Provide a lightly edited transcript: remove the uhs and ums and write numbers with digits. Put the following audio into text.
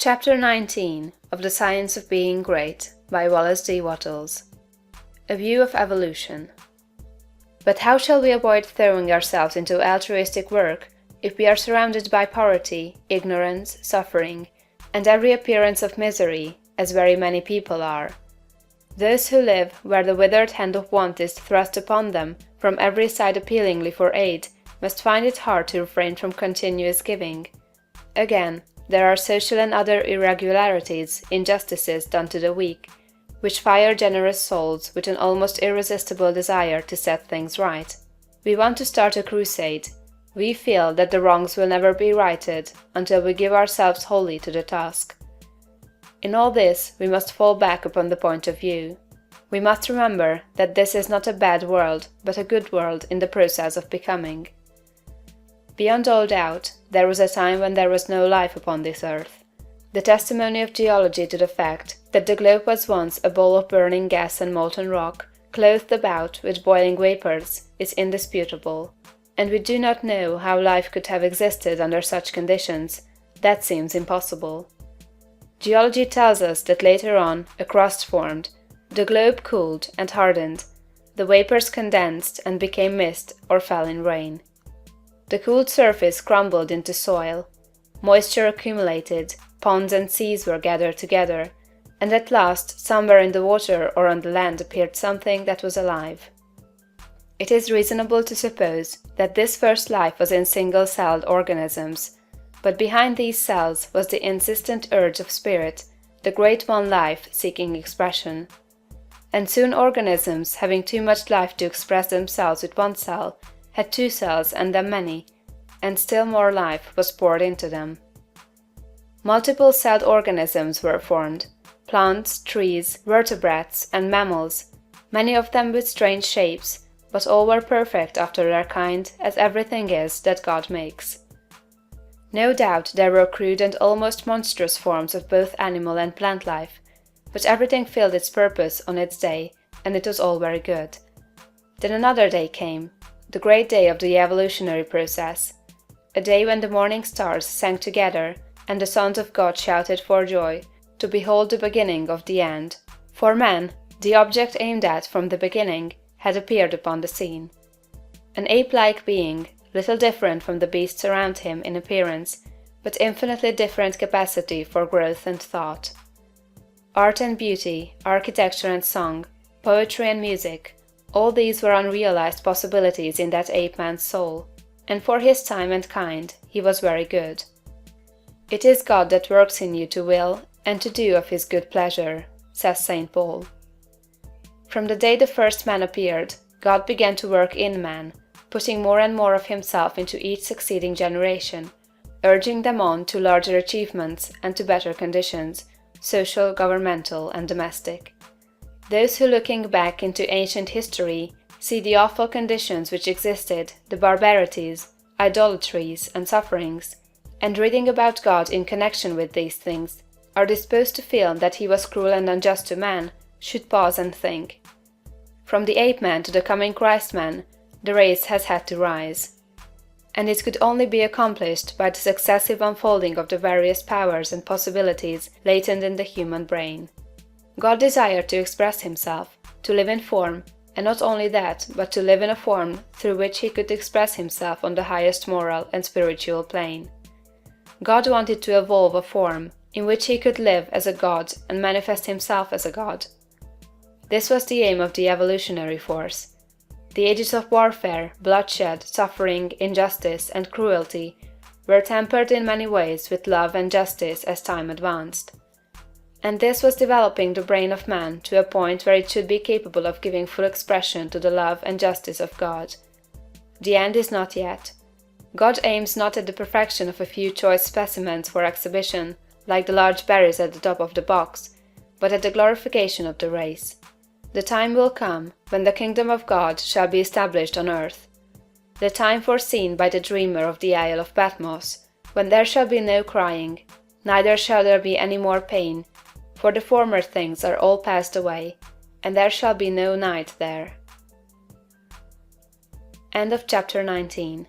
Chapter 19 of The Science of Being Great by Wallace D. Wattles. A View of Evolution. But how shall we avoid throwing ourselves into altruistic work if we are surrounded by poverty, ignorance, suffering, and every appearance of misery, as very many people are? Those who live where the withered hand of want is thrust upon them from every side appealingly for aid must find it hard to refrain from continuous giving. Again, there are social and other irregularities, injustices done to the weak, which fire generous souls with an almost irresistible desire to set things right. We want to start a crusade. We feel that the wrongs will never be righted until we give ourselves wholly to the task. In all this, we must fall back upon the point of view. We must remember that this is not a bad world, but a good world in the process of becoming. Beyond all doubt, there was a time when there was no life upon this earth. The testimony of geology to the fact that the globe was once a bowl of burning gas and molten rock, clothed about with boiling vapors, is indisputable. And we do not know how life could have existed under such conditions. That seems impossible. Geology tells us that later on a crust formed, the globe cooled and hardened, the vapors condensed and became mist or fell in rain. The cooled surface crumbled into soil, moisture accumulated, ponds and seas were gathered together, and at last somewhere in the water or on the land appeared something that was alive. It is reasonable to suppose that this first life was in single-celled organisms, but behind these cells was the insistent urge of spirit, the great one life seeking expression. And soon organisms, having too much life to express themselves with one cell, had two cells and then many, and still more life was poured into them. Multiple-celled organisms were formed, plants, trees, vertebrates, and mammals, many of them with strange shapes, but all were perfect after their kind, as everything is that God makes. No doubt there were crude and almost monstrous forms of both animal and plant life, but everything filled its purpose on its day, and it was all very good. Then another day came, the great day of the evolutionary process, a day when the morning stars sang together and the sons of God shouted for joy to behold the beginning of the end. For man, the object aimed at from the beginning, had appeared upon the scene. An ape-like being, little different from the beasts around him in appearance, but infinitely different capacity for growth and thought. Art and beauty, architecture and song, poetry and music, all these were unrealized possibilities in that ape-man's soul, and for his time and kind he was very good. It is God that works in you to will and to do of his good pleasure, says St. Paul. From the day the first man appeared, God began to work in man, putting more and more of himself into each succeeding generation, urging them on to larger achievements and to better conditions, social, governmental, and domestic. Those who, looking back into ancient history, see the awful conditions which existed, the barbarities, idolatries, and sufferings, and reading about God in connection with these things, are disposed to feel that he was cruel and unjust to man, should pause and think. From the ape-man to the coming Christ-man, the race has had to rise. And it could only be accomplished by the successive unfolding of the various powers and possibilities latent in the human brain. God desired to express himself, to live in form, and not only that, but to live in a form through which he could express himself on the highest moral and spiritual plane. God wanted to evolve a form in which he could live as a god and manifest himself as a god. This was the aim of the evolutionary force. The ages of warfare, bloodshed, suffering, injustice, and cruelty were tempered in many ways with love and justice as time advanced. And this was developing the brain of man to a point where it should be capable of giving full expression to the love and justice of God. The end is not yet. God aims not at the perfection of a few choice specimens for exhibition, like the large berries at the top of the box, but at the glorification of the race. The time will come when the kingdom of God shall be established on earth. The time foreseen by the dreamer of the Isle of Patmos, when there shall be no crying, neither shall there be any more pain, for the former things are all passed away, and there shall be no night there. End of chapter 19.